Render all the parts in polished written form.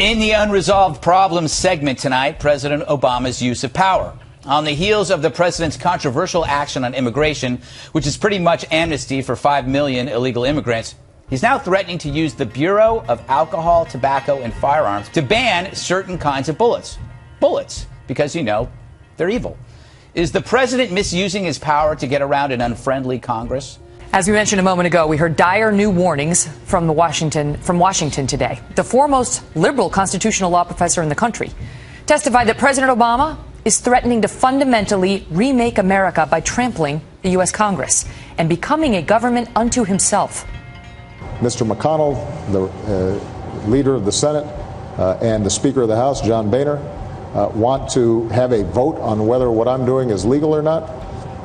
In the Unresolved Problems segment tonight, President Obama's use of power. On the heels of the president's controversial action on immigration, which is pretty much amnesty for 5 million illegal immigrants, he's now threatening to use the Bureau of Alcohol, Tobacco, and Firearms to ban certain kinds of bullets. Bullets, because, you know, they're evil. Is the president misusing his power to get around an unfriendly Congress? As we mentioned a moment ago, we heard dire new warnings from Washington today. The foremost liberal constitutional law professor in the country testified that President Obama is threatening to fundamentally remake America by trampling the U.S. Congress and becoming a government unto himself. Mr. McConnell, the leader of the Senate, and the Speaker of the House, John Boehner, want to have a vote on whether what I'm doing is legal or not.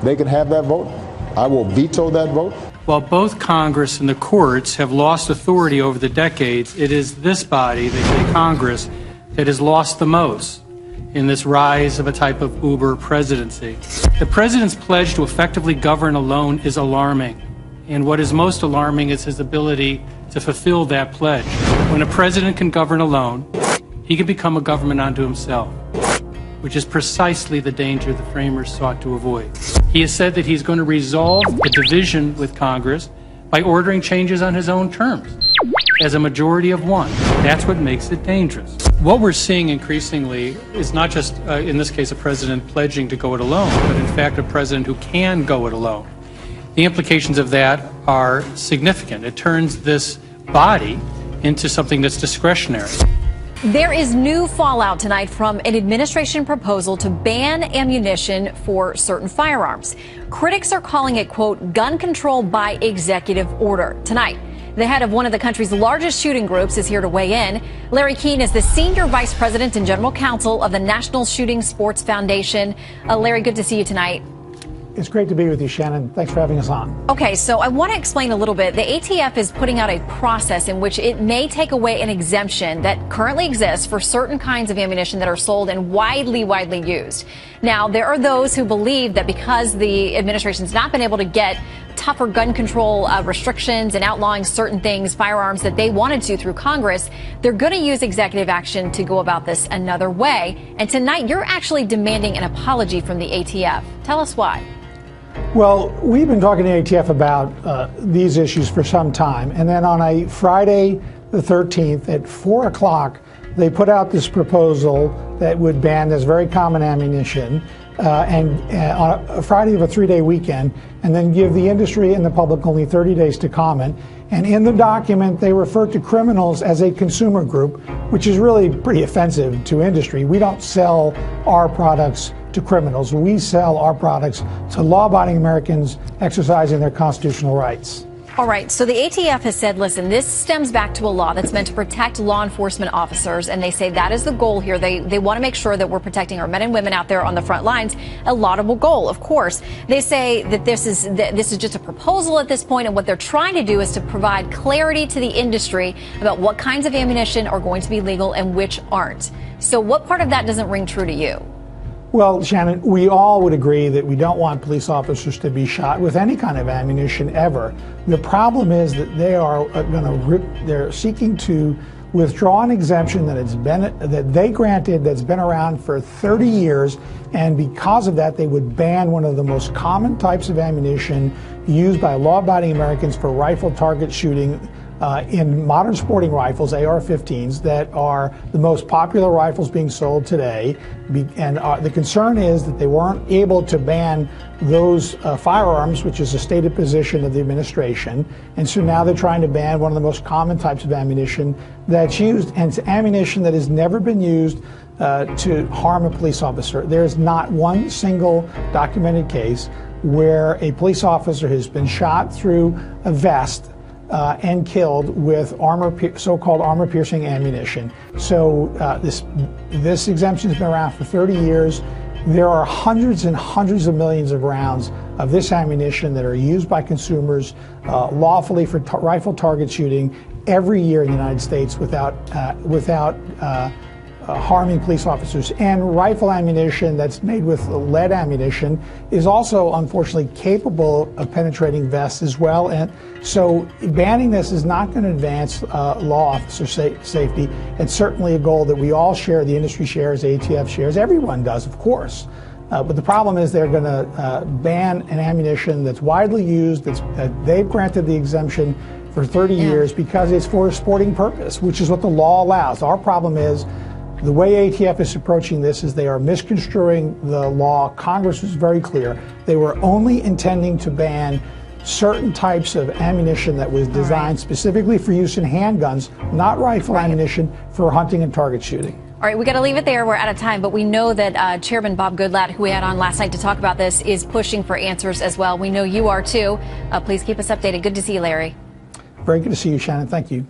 They can have that vote. I will veto that vote. While both Congress and the courts have lost authority over the decades, it is this body, the Congress, that has lost the most in this rise of a type of Uber presidency. The president's pledge to effectively govern alone is alarming. And what is most alarming is his ability to fulfill that pledge. When a president can govern alone, he can become a government unto himself, which is precisely the danger the framers sought to avoid. He has said that he's going to resolve the division with Congress by ordering changes on his own terms, as a majority of one. That's what makes it dangerous. What we're seeing increasingly is not just, in this case, a president pledging to go it alone, but in fact a president who can go it alone. The implications of that are significant. It turns this body into something that's discretionary. There is new fallout tonight from an administration proposal to ban ammunition for certain firearms. Critics are calling it, quote, gun control by executive order. Tonight, the head of one of the country's largest shooting groups is here to weigh in. Larry Keane is the senior vice president and general counsel of the National Shooting Sports Foundation. Larry, good to see you tonight. It's great to be with you, Shannon. Thanks for having us on. Okay, so I want to explain a little bit. The ATF is putting out a process in which it may take away an exemption that currently exists for certain kinds of ammunition that are sold and widely used. Now, there are those who believe that because the administration's not been able to get tougher gun control restrictions and outlawing certain things, firearms that they wanted to through Congress, they're going to use executive action to go about this another way. And tonight, you're actually demanding an apology from the ATF. Tell us why. Well, we've been talking to ATF about these issues for some time. And then on a Friday the 13th at 4 o'clock, they put out this proposal that would ban this very common ammunition on a Friday of a 3-day weekend, and then give the industry and the public only 30 days to comment. And in the document, they refer to criminals as a consumer group, which is really pretty offensive to industry. We don't sell our products to criminals. We sell our products to law-abiding Americans exercising their constitutional rights. All right, so the ATF has said, listen, this stems back to a law that's meant to protect law enforcement officers, and they say that is the goal here. They want to make sure that we're protecting our men and women out there on the front lines. A laudable goal, of course. They say that this is just a proposal at this point, and what they're trying to do is to provide clarity to the industry about what kinds of ammunition are going to be legal and which aren't. So what part of that doesn't ring true to you? Well, Shannon, we all would agree that we don't want police officers to be shot with any kind of ammunition ever. The problem is that they're seeking to withdraw an exemption that they granted that's been around for 30 years, and because of that, they would ban one of the most common types of ammunition used by law-abiding Americans for rifle target shooting in modern sporting rifles, AR-15s, that are the most popular rifles being sold today. And the concern is that they weren't able to ban those firearms, which is a stated position of the administration. And so now they're trying to ban one of the most common types of ammunition that's used, and it's ammunition that has never been used to harm a police officer. There's not one single documented case where a police officer has been shot through a vest and killed with so-called armor-piercing ammunition. So this exemption has been around for 30 years. There are hundreds and hundreds of millions of rounds of this ammunition that are used by consumers lawfully for rifle target shooting every year in the United States without harming police officers. And rifle ammunition that's made with lead ammunition is also unfortunately capable of penetrating vests as well. And so banning this is not going to advance law officer safety. It's certainly a goal that we all share, the industry shares, ATF shares, everyone does, of course. But the problem is they're going to ban an ammunition that's widely used, that they've granted the exemption for 30 years because it's for a sporting purpose, which is what the law allows. Our problem is the way ATF is approaching this is they are misconstruing the law. Congress was very clear. They were only intending to ban certain types of ammunition that was designed specifically for use in handguns, not rifle ammunition for hunting and target shooting. All right, we got to leave it there. We're out of time, but we know that Chairman Bob Goodlatte, who we had on last night to talk about this, is pushing for answers as well. We know you are too. Please keep us updated. Good to see you, Larry. Very good to see you, Shannon. Thank you.